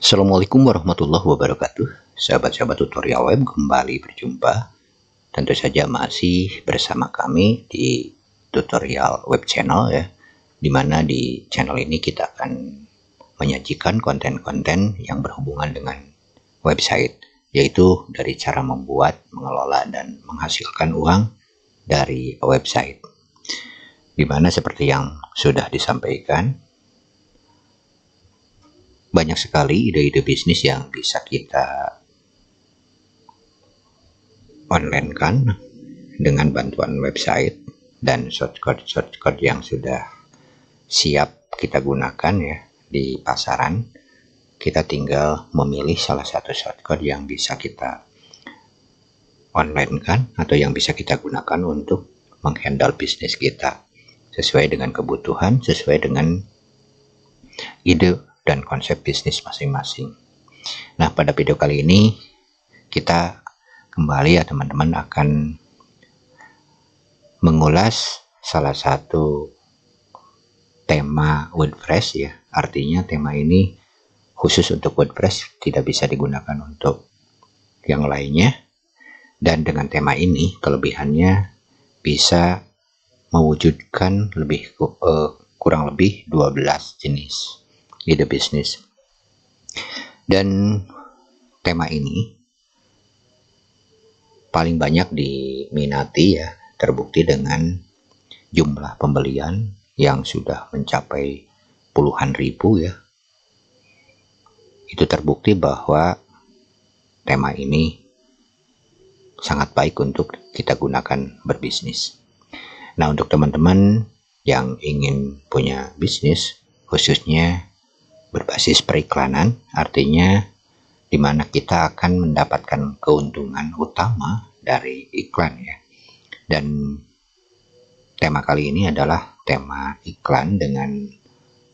Assalamualaikum warahmatullahi wabarakatuh. Sahabat-sahabat tutorial web, kembali berjumpa. Tentu saja masih bersama kami di tutorial web channel ya, dimana di channel ini kita akan menyajikan konten-konten yang berhubungan dengan website, yaitu dari cara membuat, mengelola, dan menghasilkan uang dari website. Dimana seperti yang sudah disampaikan, banyak sekali ide-ide bisnis yang bisa kita online kan dengan bantuan website dan shortcut yang sudah siap kita gunakan ya di pasaran. Kita tinggal memilih salah satu shortcut yang bisa kita online kan atau yang bisa kita gunakan untuk menghandle bisnis kita sesuai dengan kebutuhan, sesuai dengan ide dan konsep bisnis masing-masing. Nah, pada video kali ini kita kembali ya teman-teman akan mengulas salah satu tema WordPress ya. Artinya tema ini khusus untuk WordPress, tidak bisa digunakan untuk yang lainnya. Dan dengan tema ini kelebihannya bisa mewujudkan kurang lebih 12 jenis ide bisnis. Dan tema ini paling banyak diminati ya, terbukti dengan jumlah pembelian yang sudah mencapai puluhan ribu ya. Itu terbukti bahwa tema ini sangat baik untuk kita gunakan berbisnis. Nah, untuk teman-teman yang ingin punya bisnis khususnya berbasis periklanan, artinya di mana kita akan mendapatkan keuntungan utama dari iklan ya. Dan tema kali ini adalah tema iklan dengan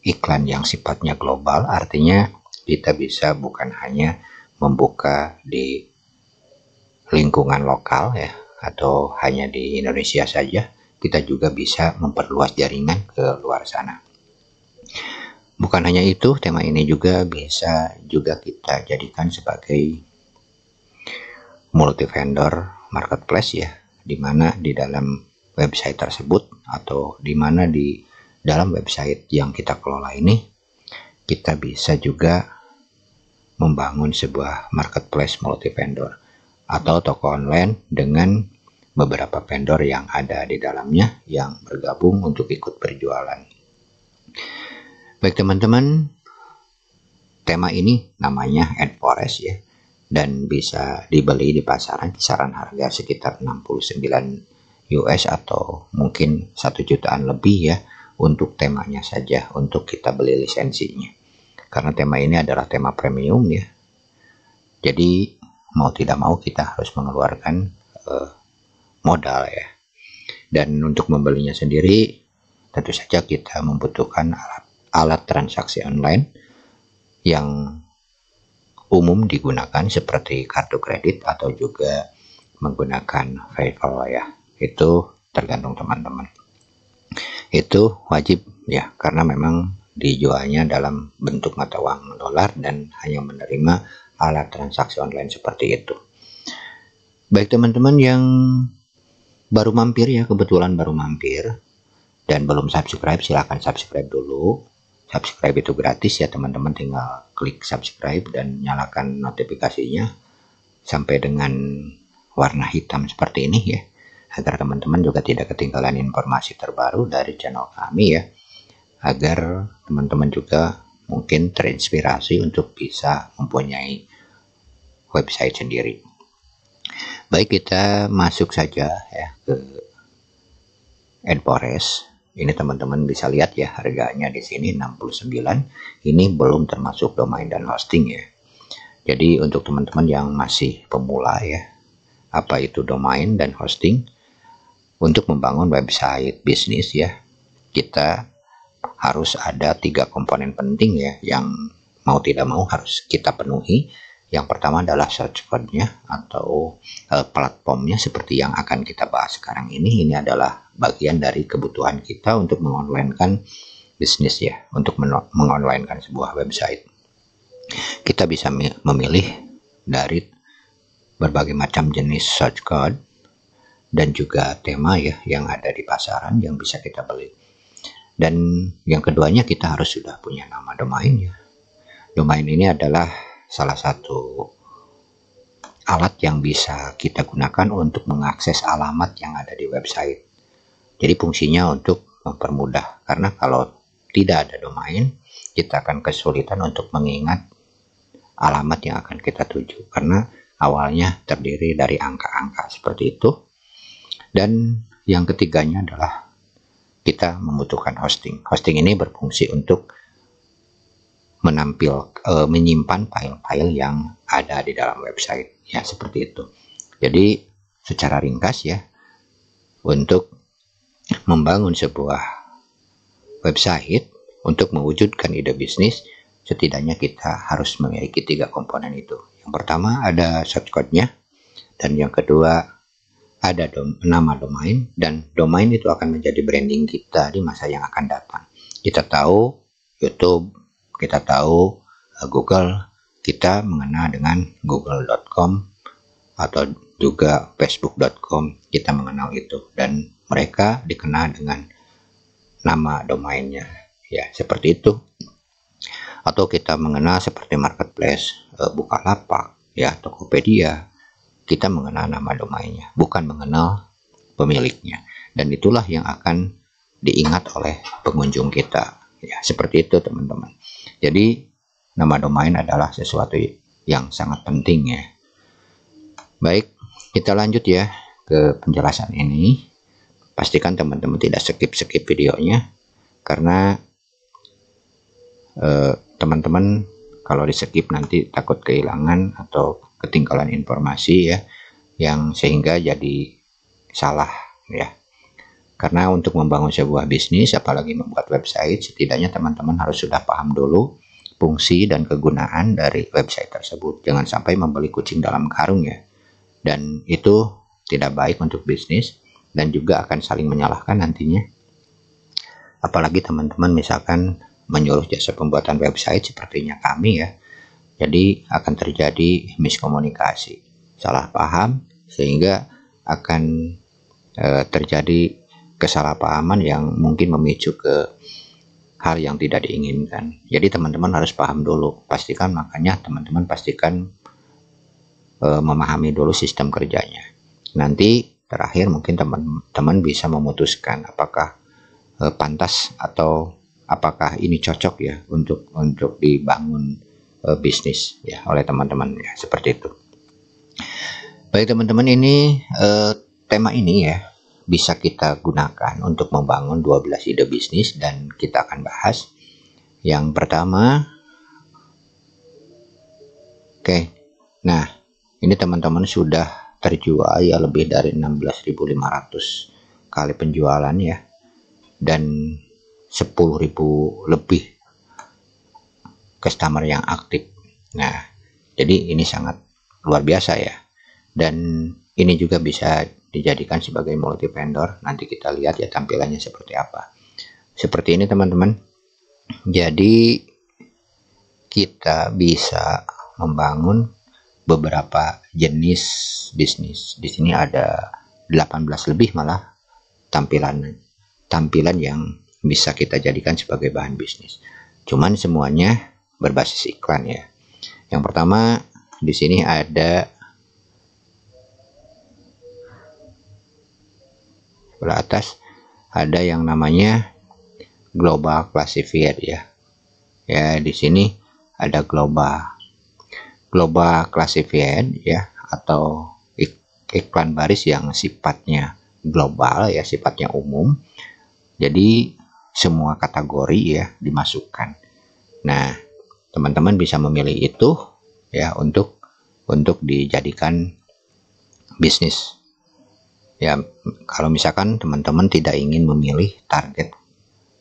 iklan yang sifatnya global, artinya kita bisa bukan hanya membuka di lingkungan lokal ya atau hanya di Indonesia saja, kita juga bisa memperluas jaringan ke luar sana. Bukan hanya itu, tema ini juga bisa kita jadikan sebagai multi vendor marketplace ya, dimana di dalam website tersebut atau dimana di dalam website yang kita kelola ini kita bisa juga membangun sebuah marketplace multi vendor atau toko online dengan beberapa vendor yang ada di dalamnya yang bergabung untuk ikut berjualan. Baik teman-teman, tema ini namanya AdForest ya, dan bisa dibeli di pasaran kisaran harga sekitar 69 US atau mungkin 1 jutaan lebih ya untuk temanya saja, untuk kita beli lisensinya. Karena tema ini adalah tema premium ya, jadi mau tidak mau kita harus mengeluarkan modal ya. Dan untuk membelinya sendiri tentu saja kita membutuhkan alat transaksi online yang umum digunakan seperti kartu kredit atau juga menggunakan PayPal ya. Itu tergantung teman-teman. Itu wajib ya, karena memang dijualnya dalam bentuk mata uang dolar dan hanya menerima alat transaksi online seperti itu. Baik teman-teman yang baru mampir ya, kebetulan baru mampir dan belum subscribe, silahkan subscribe dulu. Subscribe itu gratis ya teman-teman, tinggal klik subscribe dan nyalakan notifikasinya sampai dengan warna hitam seperti ini ya, agar teman-teman juga tidak ketinggalan informasi terbaru dari channel kami ya, agar teman-teman juga mungkin terinspirasi untuk bisa mempunyai website sendiri. Baik, kita masuk saja ya ke AdForest. Ini teman-teman bisa lihat ya, harganya di sini 69. Ini belum termasuk domain dan hosting ya. Jadi untuk teman-teman yang masih pemula ya, apa itu domain dan hosting? Untuk membangun website bisnis ya, kita harus ada 3 komponen penting ya, yang mau tidak mau harus kita penuhi. Yang pertama adalah search code-nya atau platformnya seperti yang akan kita bahas sekarang ini. Ini adalah bagian dari kebutuhan kita untuk mengonlinekan bisnis ya, untuk mengonlinekan sebuah website. kita bisa memilih dari berbagai macam jenis search code dan juga tema ya yang ada di pasaran yang bisa kita beli. Dan yang keduanya, kita harus sudah punya nama domain ya. Domain ini adalah salah satu alat yang bisa kita gunakan untuk mengakses alamat yang ada di website. Jadi fungsinya untuk mempermudah, karena kalau tidak ada domain, kita akan kesulitan untuk mengingat alamat yang akan kita tuju, karena awalnya terdiri dari angka-angka seperti itu. Dan yang ketiganya adalah kita membutuhkan hosting. Hosting ini berfungsi untuk menyimpan file-file yang ada di dalam website ya, seperti itu. Jadi secara ringkas ya, untuk membangun sebuah website, untuk mewujudkan ide bisnis, setidaknya kita harus memiliki 3 komponen itu. Yang pertama ada search code-nya, dan yang kedua ada nama domain, dan domain itu akan menjadi branding kita di masa yang akan datang. Kita tahu YouTube, kita tahu Google, kita mengenal dengan google.com atau juga facebook.com, kita mengenal itu, dan mereka dikenal dengan nama domainnya ya, seperti itu. Atau kita mengenal seperti marketplace, Bukalapak ya, Tokopedia, kita mengenal nama domainnya, bukan mengenal pemiliknya, dan itulah yang akan diingat oleh pengunjung kita ya, seperti itu teman-teman. Jadi nama domain adalah sesuatu yang sangat penting ya. Baik, kita lanjut ya ke penjelasan ini. Pastikan teman-teman tidak skip videonya, karena teman-teman kalau di skip nanti takut kehilangan atau ketinggalan informasi ya, yang sehingga jadi salah ya. Karena untuk membangun sebuah bisnis, apalagi membuat website, setidaknya teman-teman harus sudah paham dulu fungsi dan kegunaan dari website tersebut. Jangan sampai membeli kucing dalam karung ya, dan itu tidak baik untuk bisnis, dan juga akan saling menyalahkan nantinya. Apalagi teman-teman misalkan menyuruh jasa pembuatan website sepertinya kami ya, jadi akan terjadi miskomunikasi, salah paham, sehingga akan terjadi kesalahpahaman yang mungkin memicu ke hal yang tidak diinginkan. Jadi teman-teman harus paham dulu, makanya teman-teman pastikan memahami dulu sistem kerjanya. Nanti terakhir mungkin teman-teman bisa memutuskan apakah pantas atau apakah ini cocok ya untuk dibangun bisnis ya oleh teman-teman ya, seperti itu. Baik teman-teman, ini tema ini ya bisa kita gunakan untuk membangun 12 ide bisnis, dan kita akan bahas yang pertama. Oke, nah ini teman-teman sudah terjual ya lebih dari 16.500 kali penjualan ya, dan 10.000 lebih customer yang aktif. Nah, jadi ini sangat luar biasa ya, dan ini juga bisa dijadikan sebagai multi vendor. Nanti kita lihat ya tampilannya seperti apa. Seperti ini teman-teman. Jadi kita bisa membangun beberapa jenis bisnis. Di sini ada 18 lebih malah tampilan yang bisa kita jadikan sebagai bahan bisnis. Cuman semuanya berbasis iklan ya. Yang pertama di sini ada sebelah atas ada yang namanya global classified ya. Ya, di sini ada global classified ya, atau iklan baris yang sifatnya global ya, sifatnya umum. Jadi semua kategori ya dimasukkan. Nah, teman-teman bisa memilih itu ya untuk dijadikan bisnis. Ya, kalau misalkan teman-teman tidak ingin memilih target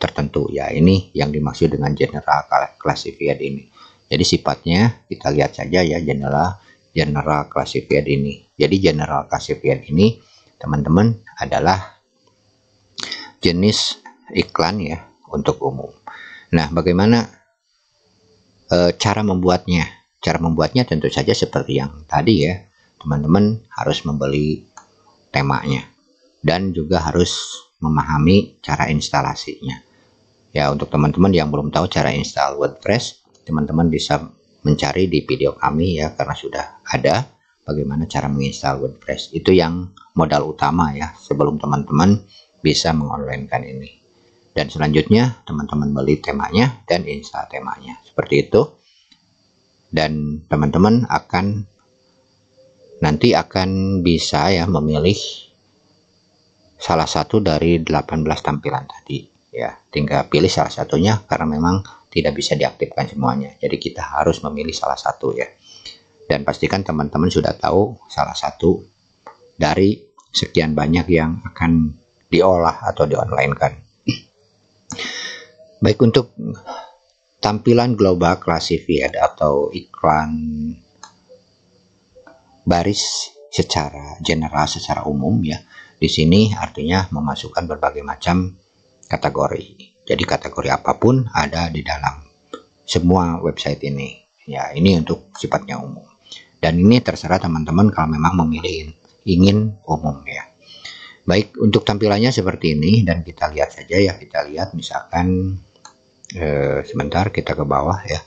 tertentu ya, ini yang dimaksud dengan general classified ini. Jadi sifatnya kita lihat saja ya, general classified ini. Jadi general classified ini teman-teman adalah jenis iklan ya untuk umum. Nah, bagaimana cara membuatnya? cara membuatnya tentu saja seperti yang tadi ya. Teman-teman harus membeli temanya dan juga harus memahami cara instalasinya. Ya, untuk teman-teman yang belum tahu cara install WordPress, teman-teman bisa mencari di video kami ya, karena sudah ada bagaimana cara menginstal WordPress. Itu yang modal utama ya, sebelum teman-teman bisa mengonlinekan ini. Dan selanjutnya teman-teman beli temanya dan install temanya. Seperti itu. Dan teman-teman nanti akan bisa ya memilih salah satu dari 18 tampilan tadi ya. Tinggal pilih salah satunya karena memang tidak bisa diaktifkan semuanya. Jadi kita harus memilih salah satu ya. Dan pastikan teman-teman sudah tahu salah satu dari sekian banyak yang akan diolah atau di-online-kan. Baik, untuk tampilan global classified atau iklan baris secara general, secara umum ya. Di sini artinya memasukkan berbagai macam kategori. Jadi kategori apapun ada di dalam semua website ini. Ya, ini untuk sifatnya umum. Dan ini terserah teman-teman kalau memang memilih ingin umum ya. Baik, untuk tampilannya seperti ini dan kita lihat saja ya. Kita lihat misalkan sebentar, kita ke bawah ya.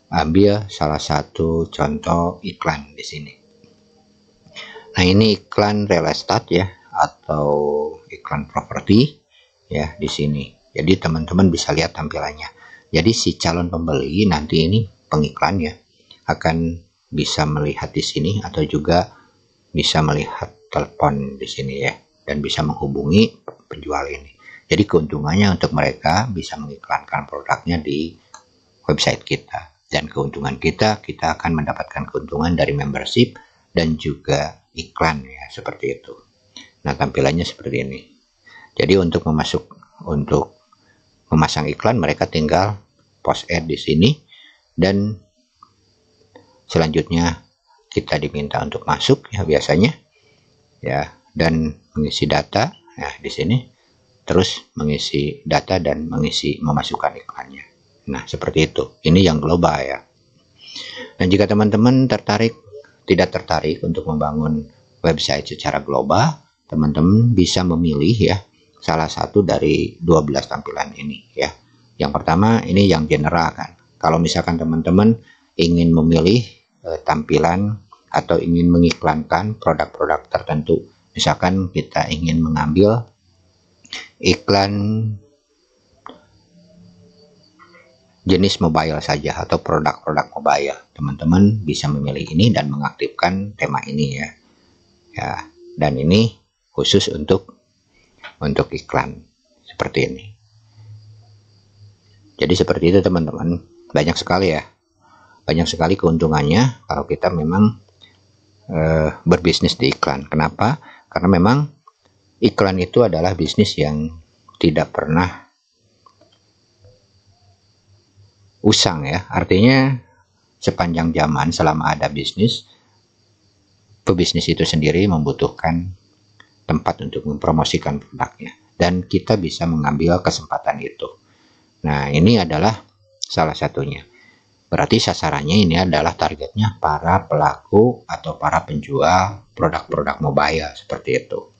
Ambil salah satu contoh iklan di sini. Nah, ini iklan real estate ya, atau iklan properti ya di sini. Jadi teman-teman bisa lihat tampilannya. Jadi si calon pembeli nanti ini pengiklan ya akan bisa melihat di sini atau juga bisa melihat telepon di sini ya, dan bisa menghubungi penjual ini. Jadi keuntungannya untuk mereka bisa mengiklankan produknya di website kita, dan keuntungan kita akan mendapatkan keuntungan dari membership dan juga iklan ya, seperti itu. Nah, tampilannya seperti ini. Jadi untuk memasang iklan mereka tinggal post ad di sini, dan selanjutnya kita diminta untuk masuk ya biasanya ya, dan mengisi data ya di sini, terus mengisi data dan memasukkan iklannya. Nah, seperti itu. Ini yang global ya. Dan jika teman-teman tidak tertarik untuk membangun website secara global, teman-teman bisa memilih ya salah satu dari 12 tampilan ini ya. Yang pertama ini yang general kan. Kalau misalkan teman-teman ingin memilih tampilan atau ingin mengiklankan produk-produk tertentu, misalkan kita ingin mengambil iklan jenis mobile saja atau produk-produk mobile, teman-teman bisa memilih ini dan mengaktifkan tema ini ya. Ya, dan ini khusus untuk iklan seperti ini. Jadi seperti itu teman-teman. Banyak sekali ya. Banyak sekali keuntungannya kalau kita memang berbisnis di iklan. Kenapa? Karena memang iklan itu adalah bisnis yang tidak pernah usang ya. Artinya sepanjang zaman selama ada bisnis, pebisnis itu sendiri membutuhkan tempat untuk mempromosikan produknya, dan kita bisa mengambil kesempatan itu. Nah, ini adalah salah satunya. Berarti sasarannya ini adalah targetnya para pelaku atau para penjual produk-produk mobile seperti itu.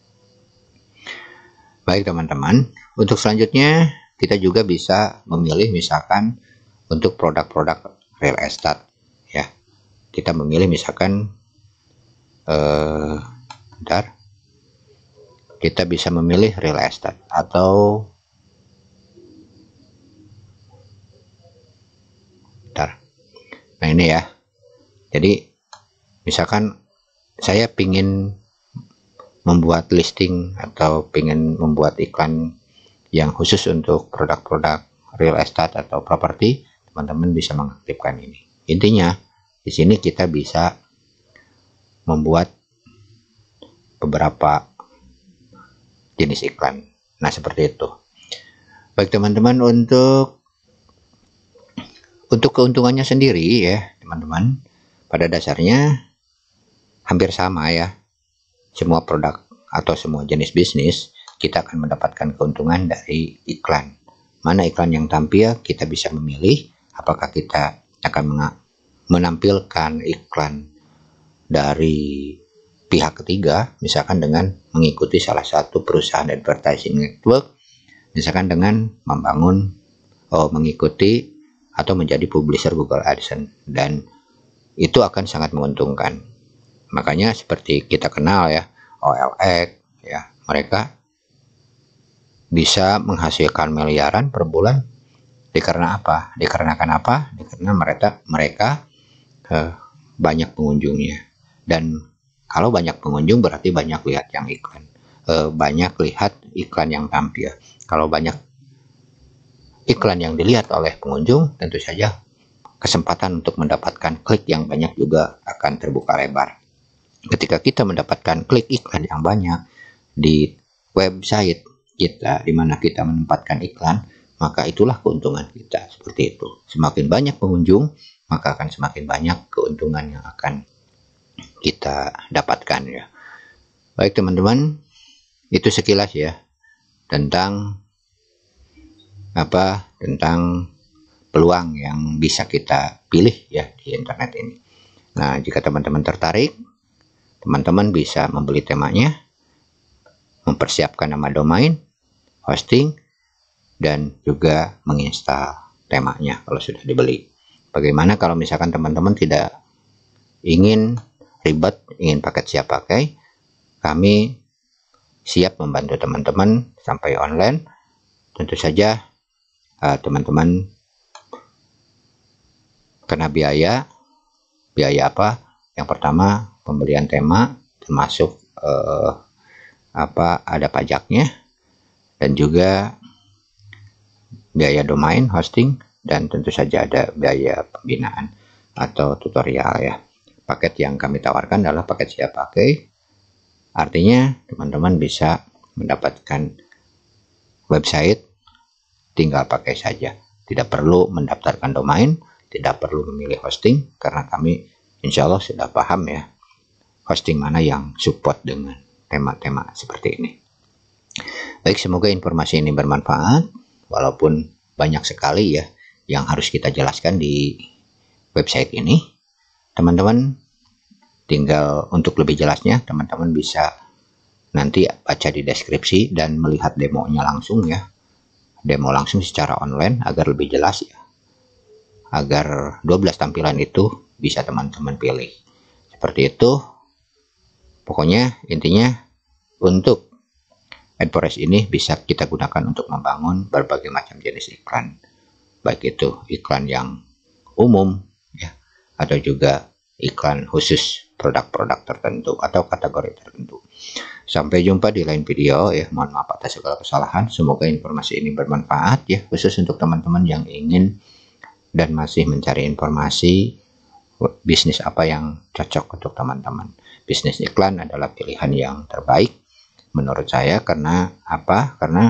Baik teman-teman, untuk selanjutnya kita juga bisa memilih misalkan untuk produk-produk real estate ya. Kita memilih misalkan kita bisa memilih real estate atau nah ini ya. Jadi misalkan saya pingin membuat listing atau pingin membuat iklan yang khusus untuk produk-produk real estate atau properti, teman-teman bisa mengaktifkan ini. Intinya di sini kita bisa membuat beberapa jenis iklan. Nah, seperti itu. Baik teman-teman, untuk keuntungannya sendiri ya teman-teman, pada dasarnya hampir sama ya. Semua produk atau semua jenis bisnis kita akan mendapatkan keuntungan dari iklan. Mana iklan yang tampil, kita bisa memilih apakah kita akan menampilkan iklan dari pihak ketiga, misalkan dengan mengikuti salah satu perusahaan advertising network, misalkan dengan mengikuti atau menjadi publisher Google AdSense, dan itu akan sangat menguntungkan. Makanya seperti kita kenal ya, OLX ya, mereka bisa menghasilkan miliaran per bulan. Dikarenakan apa? Karena mereka banyak pengunjungnya, dan kalau banyak pengunjung berarti banyak lihat yang iklan, banyak lihat iklan yang tampil. Kalau banyak iklan yang dilihat oleh pengunjung, tentu saja kesempatan untuk mendapatkan klik yang banyak juga akan terbuka lebar. Ketika kita mendapatkan klik iklan yang banyak di website kita, di mana kita menempatkan iklan, maka itulah keuntungan kita. Seperti itu. Semakin banyak pengunjung, maka akan semakin banyak keuntungan yang akan kita dapatkan ya. Baik teman-teman, itu sekilas ya tentang peluang yang bisa kita pilih ya di internet ini. Nah, jika teman-teman tertarik, teman-teman bisa membeli temanya, mempersiapkan nama domain, hosting, dan juga menginstal temanya kalau sudah dibeli. Bagaimana kalau misalkan teman-teman tidak ingin ribet, ingin paket siap pakai, kami siap membantu teman-teman sampai online. Tentu saja teman-teman kena biaya apa? Yang pertama, pembelian tema, termasuk ada pajaknya, dan juga biaya domain, hosting, dan tentu saja ada biaya pembinaan atau tutorial ya. Paket yang kami tawarkan adalah paket siap pakai. Artinya teman-teman bisa mendapatkan website, tinggal pakai saja. Tidak perlu mendaftarkan domain, tidak perlu memilih hosting, karena kami insya Allah sudah paham ya hosting mana yang support dengan tema-tema seperti ini. Baik, semoga informasi ini bermanfaat, walaupun banyak sekali ya yang harus kita jelaskan di website ini. Teman-teman tinggal untuk lebih jelasnya, teman-teman bisa nanti baca di deskripsi dan melihat demonya langsung ya. Demo langsung secara online agar lebih jelas ya. Agar 12 tampilan itu bisa teman-teman pilih. Seperti itu. Pokoknya intinya untuk AdForest ini bisa kita gunakan untuk membangun berbagai macam jenis iklan. Baik itu iklan yang umum ya, atau juga iklan khusus produk-produk tertentu atau kategori tertentu. Sampai jumpa di lain video ya. Mohon maaf atas segala kesalahan. Semoga informasi ini bermanfaat ya, khusus untuk teman-teman yang ingin dan masih mencari informasi bisnis apa yang cocok untuk teman-teman. Bisnis iklan adalah pilihan yang terbaik menurut saya. Karena apa? Karena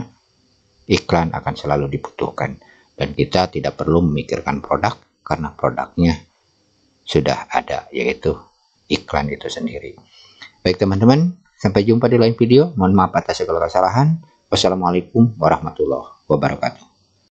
iklan akan selalu dibutuhkan dan kita tidak perlu memikirkan produk karena produknya sudah ada, yaitu iklan itu sendiri. Baik teman-teman, sampai jumpa di lain video. Mohon maaf atas segala kesalahan. Wassalamualaikum warahmatullahi wabarakatuh.